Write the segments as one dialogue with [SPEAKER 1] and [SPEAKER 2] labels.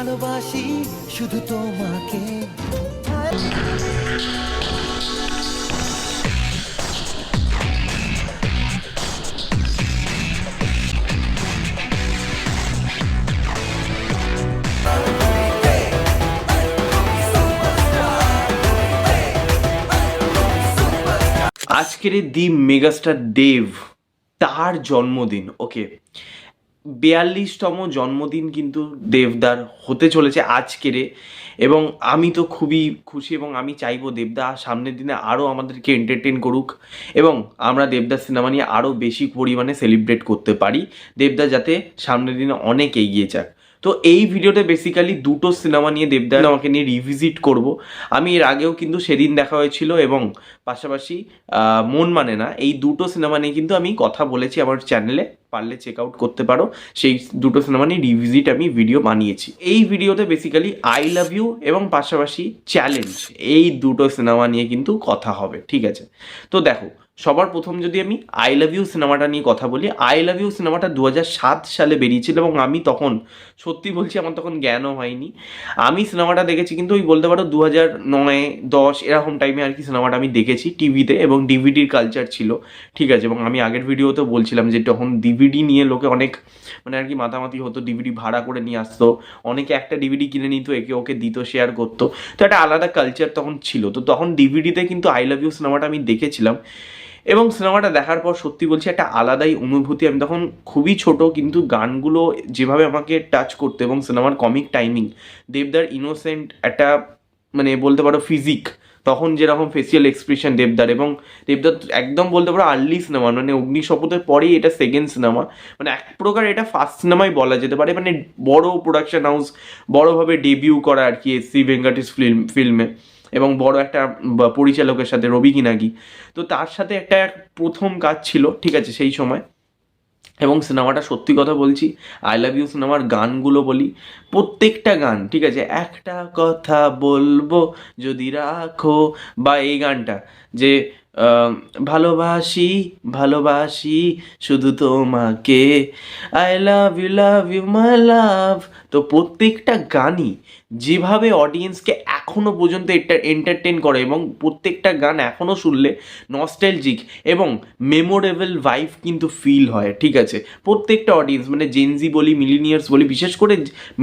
[SPEAKER 1] ভালোবাসি শুধু তোমাকে।
[SPEAKER 2] আজকের দি মেগাস্টার দেব, তার জন্মদিন। ওকে, 42তম জন্মদিন কিন্তু দেবদার হতে চলেছে আজকের। এবং আমি তো খুবই খুশি এবং আমি চাইবো দেবদা সামনের দিনে আরও আমাদেরকে এন্টারটেন করুক এবং আমরা দেবদার সিনেমা নিয়ে আরও বেশি পরিমাণে সেলিব্রেট করতে পারি। দেবদা যাতে সামনের দিনে অনেক এগিয়ে যাক। তো এই ভিডিওতে বেসিক্যালি দুটো সিনেমা নিয়ে দেবদার আমাকে নিয়ে রিভিজিট করব। আমি এর আগেও কিন্তু সেদিন দেখা হয়েছিল এবং পাশাপাশি মন মানে না, এই দুটো সিনেমা নিয়ে কিন্তু আমি কথা বলেছি আমার চ্যানেলে, পারলে চেক আউট করতে পারো। সেই দুটো সিনেমা নিয়ে রিভিজিট আমি ভিডিও বানিয়েছি। এই ভিডিওতে বেসিক্যালি আই লাভ ইউ এবং পাশাপাশি চ্যালেঞ্জ, এই দুটো সিনেমা নিয়ে কিন্তু কথা হবে, ঠিক আছে? তো দেখো, সবার প্রথম যদি আমি আই লাভ ইউ সিনেমাটা নিয়ে কথা বলি, আই লাভ ইউ সিনেমাটা 2007 সালে বেরিয়েছিল এবং আমি তখন, সত্যি বলছি, আমার তখন জ্ঞানও হয়নি। আমি সিনেমাটা দেখেছি কিন্তু ওই বলতে পারো 2009-10 এরকম টাইমে আর কি সিনেমাটা আমি দেখেছি টিভিতে, এবং ডিভিডির কালচার ছিল, ঠিক আছে? এবং আমি আগের ভিডিওতে বলছিলাম যে তখন ডিভিডি নিয়ে লোকে অনেক মানে আর কি মাতামাতি হতো, ডিভিডি ভাড়া করে নিয়ে আসতো, অনেকে একটা ডিভিডি কিনে নিত, একে ওকে দিত, শেয়ার করতো। তো একটা আলাদা কালচার তখন ছিল। তো তখন ডিভিডিতে কিন্তু আই লাভ ইউ সিনেমাটা আমি দেখেছিলাম এবং সিনেমাটা দেখার পর সত্যি বলছি একটা আলাদাই অনুভূতি। আমি তখন খুবই ছোট, কিন্তু গানগুলো যেভাবে আমাকে টাচ করতো এবং সিনেমার কমিক টাইমিং, দেবদার ইনোসেন্ট একটা মানে বলতে পারো ফিজিক, তখন যেরকম ফেসিয়াল এক্সপ্রেশন দেবদার, এবং দেবদার একদম বলতে পারো আর্লি সিনেমা, মানে অগ্নিশপথের পরেই এটা সেকেন্ড সিনেমা, মানে এক প্রকার এটা ফার্স্ট সিনেমাই বলা যেতে পারে, মানে বড় প্রোডাকশন হাউস, বড়োভাবে ডেবিউ করা আর কি এস সি ভেঙ্কাটেশ ফিল্মে, এবং বড় একটা পরিচালকের সাথে, রবি কিনাগি। তো তার সাথে একটা প্রথম কাজ ছিল, ঠিক আছে, সেই সময়। এবং সিনেমাটা সত্যি কথা বলছি, আই লাভ ইউ সিনেমার গানগুলো বলি, প্রত্যেকটা গান, ঠিক আছে, একটা কথা বলবো যদি রাখো, বা এই গানটা যে ভালোবাসি ভালোবাসি শুধু তোমাকে, আই লাভ ইউ মাই লাভ। তো প্রত্যেকটা গানই যেভাবে অডিয়েন্সকে এখনও পর্যন্ত এন্টারটেন করে এবং প্রত্যেকটা গান এখনও শুনলে নস্টালজিক এবং মেমোরেবল ভাইব কিন্তু ফিল হয়, ঠিক আছে? প্রত্যেকটা অডিয়েন্স, মানে জেনজি বলি, মিলিনিয়ার্স বলি, বিশেষ করে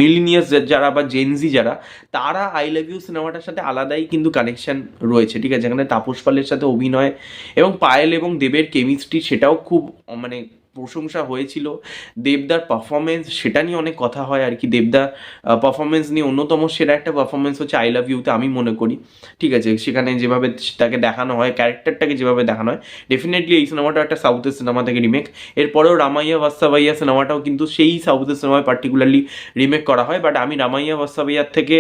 [SPEAKER 2] মিলিনিয়ার্স যারা বা জেনজি যারা, তারা আই লাভ ইউ সিনেমাটার সাথে আলাদাই কিন্তু কানেকশন রয়েছে, ঠিক আছে? এখানে তাপস পালের সাথে অভিনয় এবং পায়েল এবং দেবের কেমিস্ট্রি, সেটাও খুব মানে প্রশংসা হয়েছিল। দেবদার পারফরমেন্স, সেটা নিয়ে অনেক কথা হয় আর কি। দেবদার পারফরমেন্স নিয়ে অন্যতম সেরা একটা পারফরমেন্স হচ্ছে আই লাভ ইউতে, আমি মনে করি, ঠিক আছে? সেখানে যেভাবে তাকে দেখানো হয়, ক্যারেক্টারটাকে যেভাবে দেখানো হয়, ডেফিনেটলি এই সিনেমাটা একটা সাউথের সিনেমা থেকে রিমেক। এরপরেও রামাইয়া বাস্তাবাইয়া সিনেমাটাও কিন্তু সেই সাউথের সিনেমায় পার্টিকুলারলি রিমেক করা হয়, বাট আমি রামাইয়া বাস্তাবাইয়ার থেকে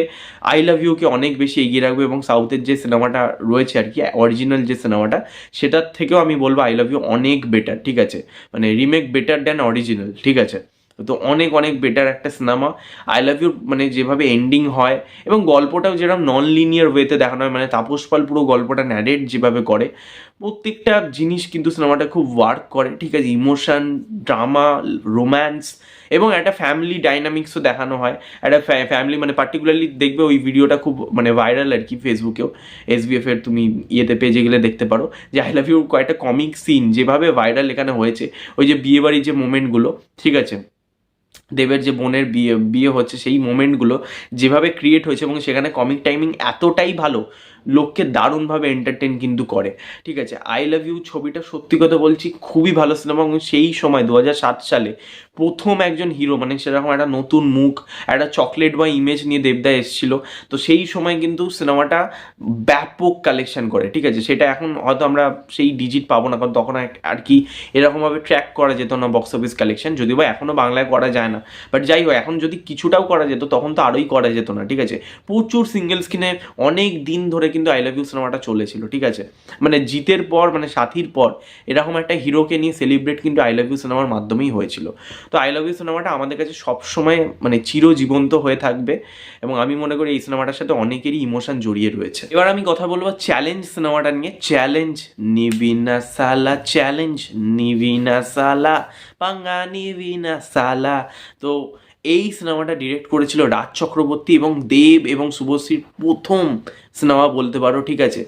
[SPEAKER 2] আই লাভ ইউকে অনেক বেশি এগিয়ে রাখবো, এবং সাউথের যে সিনেমাটা রয়েছে আর কি, অরিজিনাল যে সিনেমাটা, সেটার থেকেও আমি বলবো আই লাভ ইউ অনেক বেটার, ঠিক আছে? মানে রিমেক বেটার দ্যান অরিজিনাল, ঠিক আছে? তো অনেক অনেক বেটার একটা সিনেমা। আই লাভ ইউ মানে যেভাবে এন্ডিং হয় এবং গল্পটাও যেরকম নন লিনিয়ার ওয়েতে দেখানো হয়, মানে তাপস পাল পুরো গল্পটা ন্যারেট যেভাবে করে, প্রত্যেকটা জিনিস কিন্তু সিনেমাটা খুব ওয়ার্ক করে, ঠিক আছে? ইমোশন, ড্রামা, রোম্যান্স এবং একটা ফ্যামিলি ডাইনামিক্সও দেখানো হয়। একটা ফ্যামিলি, মানে পার্টিকুলারলি দেখবে ওই ভিডিওটা খুব মানে ভাইরাল আর কি, ফেসবুকেও, SBF এর তুমি ইয়েতে পেজে গেলে দেখতে পারো যে আই লাভ ইউ কয়েকটা কমিক সিন যেভাবে ভাইরাল এখানে হয়েছে, ওই যে বিয়েবাড়ির যে মোমেন্টগুলো, ঠিক আছে, দেবের যে বোনের বিয়ে হচ্ছে, সেই মোমেন্টগুলো যেভাবে ক্রিয়েট হয়েছে এবং সেখানে কমিক টাইমিং এতটাই ভালো, লোককে দারুণভাবে এন্টারটেন কিন্তু করে, ঠিক আছে? আই লাভ ইউ ছবিটা সত্যি কথা বলছি খুবই ভালো সিনেমা, এবং সেই সময় 2007 সালে প্রথম একজন হিরো, মানে সেরকম একটা নতুন মুখ, একটা চকলেট বা ইমেজ নিয়ে দেবদা এসেছিল। তো সেই সময় কিন্তু সিনেমাটা ব্যাপক কালেকশন করে, ঠিক আছে? সেটা এখন হয়তো আমরা সেই ডিজিট পাবো না, কারণ তখন আর কি এরকমভাবে ট্র্যাক করা যেত না বক্স অফিস কালেকশন, যদিও বা এখনও বাংলায় করা যায় না, বাট যাই হোক, এখন যদি কিছুটাও করা যেত তখন তো আরোই করা যেত না, ঠিক আছে? প্রচুর সিঙ্গেল স্ক্রিনে অনেক দিন ধরে কিন্তু আই লাভ ইউ সিনেমাটা চলেছিল, ঠিক আছে? মানে জিতের পর, মানে সাথীর পর, এরকম একটা হিরোকে নিয়ে সেলিব্রেট কিন্তু আই লাভ ইউ সিনেমার মাধ্যমেই হয়েছিল। তো আই লাভ ইউ সিনেমাটা আমাদের কাছে সবসময় মানে চিরজীবন্ত হয়ে থাকবে, এবং আমি মনে করি এই সিনেমাটার সাথে অনেকেরই ইমোশন জড়িয়ে রয়েছে। এবার আমি কথা বলবো চ্যালেঞ্জ সিনেমাটা নিয়ে। চ্যালেঞ্জ নিবি না সালা, চ্যালেঞ্জ নিবি না সালা, পাঙ্গা নিবি না সালা। তো এই সিনেমাটা ডিরেক্ট করেছিল রাজ চক্রবর্তী এবং দেব এবং শুভশ্রীর প্রথম সিনেমা বলতে পারো, ঠিক আছে।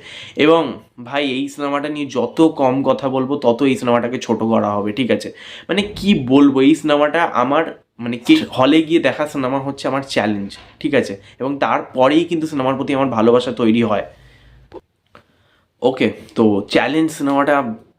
[SPEAKER 2] এবং ভাই এই সিনেমাটা নিয়ে যত কম কথা বলবো তত এই সিনেমাটাকে ছোট করা হবে, ঠিক আছে। মানে কি বলবো, এই সিনেমাটা আমার মানে কি হলে গিয়ে দেখা সিনেমা হচ্ছে আমার চ্যালেঞ্জ, ঠিক আছে। এবং তারপরেই কিন্তু সিনেমার প্রতি আমার ভালোবাসা তৈরি হয়। ওকে, তো চ্যালেঞ্জ সিনেমাটা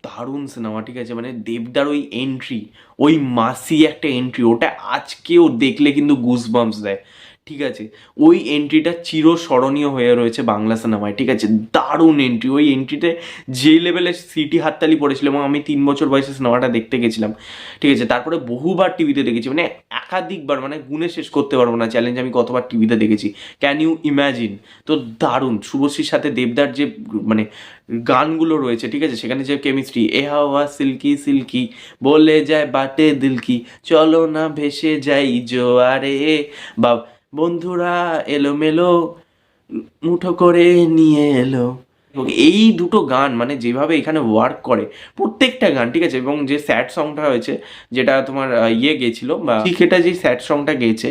[SPEAKER 2] দারুণ সিনেমা, ঠিক আছে। মানে দেবদার ওই এন্ট্রি, ওই মাসি একটা এন্ট্রি, ওটা আজকেও দেখলে কিন্তু গুজবাম্পস দেয়, ঠিক আছে। ওই এন্ট্রিটা চিরস্মরণীয় হয়ে রয়েছে বাংলা সিনেমায়, ঠিক আছে। দারুণ এন্ট্রি, ওই এন্ট্রিতে যে লেভেলে সিটি হাততালি পড়েছিল, এবং আমি 3 বছর বয়সে সিনেমাটা দেখতে গেছিলাম, ঠিক আছে। তারপরে বহুবার টিভিতে দেখেছি, মানে একাধিকবার, মানে গুণে শেষ করতে পারবো না চ্যালেঞ্জ আমি কতবার টিভিতে দেখেছি। Can you imagine? তো দারুণ শুভশ্রীর সাথে দেবদার যে মানে গানগুলো রয়েছে, ঠিক আছে, সেখানে যে কেমিস্ট্রি, এ হাওয়া সিল্কি সিল্কি বলে যায় বাটে দিল কি, চলো না ভেসে যাই জোয়ারে, বা বন্ধুরা এলোমেলো মুঠো করে নিয়ে এলো। এবং এই দুটো গান মানে যেভাবে এখানে ওয়ার্ক করে প্রত্যেকটা গান, ঠিক আছে। এবং যে স্যাড সংটা হয়েছে, যেটা তোমার গেছিল বা শিখেটা যে স্যাড সংটা গেয়েছে,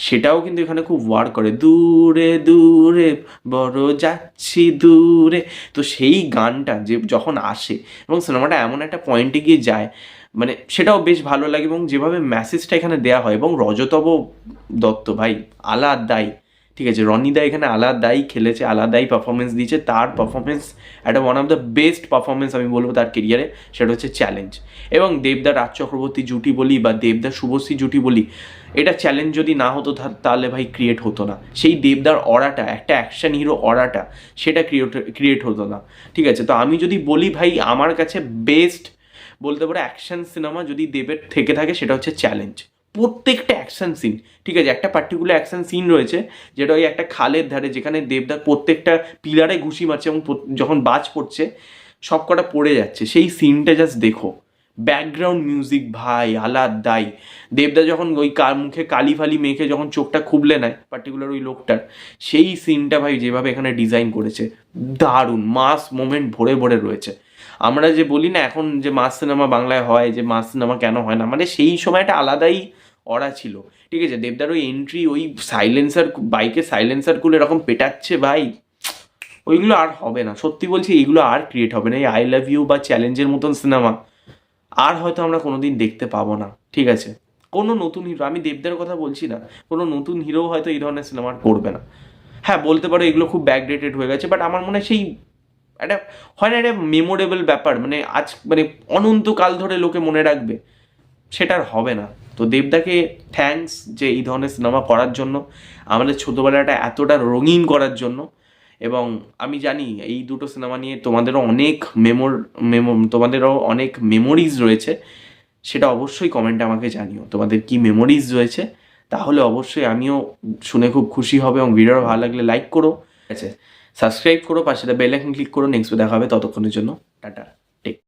[SPEAKER 2] সেটাও কিন্তু এখানে খুব ওয়ার্ক করে, দূরে দূরে বড় যাচ্ছি দূরে। তো সেই গানটা যে যখন আসে এবং সিনেমাটা এমন একটা পয়েন্টে গিয়ে যায়, মানে সেটাও বেশ ভালো লাগে। এবং যেভাবে মেসেজটা এখানে দেওয়া হয়, এবং রজতব দত্ত ভাই আলাদাই, ঠিক আছে। রনিদা এখানে আলাদাই খেলেছে, আলাদাই পারফরমেন্স দিয়েছে। তার পারফরমেন্স একটা one of the best performance আমি বলবো তার কেরিয়ারে, সেটা হচ্ছে চ্যালেঞ্জ। এবং দেবদা রাজ চক্রবর্তী জুটি বলি বা দেবদা শুভশ্রী জুটি বলি, এটা চ্যালেঞ্জ যদি না হতো তাহলে ভাই ক্রিয়েট হতো না। সেই দেবদার অরাটা, একটা অ্যাকশন হিরো অরাটা, সেটা ক্রিয়েট হতো না, ঠিক আছে। তো আমি যদি বলি ভাই, আমার কাছে বেস্ট বলতে পারো অ্যাকশন সিনেমা যদি দেবের থেকে থাকে, সেটা হচ্ছে চ্যালেঞ্জ। প্রত্যেকটা অ্যাকশন সিন, ঠিক আছে। একটা পার্টিকুলার অ্যাকশন সিন রয়েছে যেটা ওই একটা খালের ধারে, যেখানে দেবদার প্রত্যেকটা পিলারে ঘুষি মারছে এবং যখন বাজ পড়ছে সব কটা পড়ে যাচ্ছে, সেই সিনটা জাস্ট দেখো। ব্যাকগ্রাউন্ড মিউজিক ভাই আলাদাই। দেবদা যখন ওই মুখে কালি ফালি মেখে যখন চোখটা খুবলে নেয় পার্টিকুলার ওই লোকটার, সেই সিনটা ভাই যেভাবে এখানে ডিজাইন করেছে, দারুণ মাস মোমেন্ট ভরে ভরে রয়েছে। আমরা যে বলি না এখন যে মাস সিনেমা বাংলায় হয়, যে মাস সিনেমা কেন হয় না, মানে সেই সময়টা আলাদাই অরা ছিল, ঠিক আছে। দেবদার ওই এন্ট্রি, ওই সাইলেন্সার, বাইকে সাইলেন্সারগুলো এরকম পেটাচ্ছে ভাই, ওইগুলো আর হবে না, সত্যি বলছি, এইগুলো আর ক্রিয়েট হবে না। এই আই লাভ ইউ বা চ্যালেঞ্জের মতন সিনেমা আর হয়তো আমরা কোনোদিন দেখতে পাবো না, ঠিক আছে। কোনো নতুন হিরো, আমি দেবদার কথা বলছি না, কোনো নতুন হিরো হয়তো এই ধরনের সিনেমা করবে না। হ্যাঁ, বলতে পারো এগুলো খুব ব্যাকডেটেড হয়ে গেছে, বাট আমার মনে হয় সেই একটা হয় না, একটা মেমোরেবল ব্যাপার, মানে আজ মানে অনন্তকাল ধরে লোকে মনে রাখবে, সেটা আর হবে না। তো দেবদাকে থ্যাঙ্কস যে এই ধরনের সিনেমা করার জন্য, আমাদের ছোটোবেলাটা এতটা রঙিন করার জন্য। এবং আমি জানি এই দুটো সিনেমা নিয়ে তোমাদেরও অনেক তোমাদেরও অনেক মেমোরিজ রয়েছে, সেটা অবশ্যই কমেন্টে আমাকে জানিও তোমাদের কি মেমোরিজ রয়েছে। তাহলে অবশ্যই আমিও শুনে খুব খুশি হবে। এবং ভিডিওটা ভালো লাগলে লাইক করো, ঠিক আছে, সাবস্ক্রাইব করো, পাশে বেল আইকন ক্লিক করো। নেক্সট দেখা হবে, ততক্ষণের জন্য টাটা।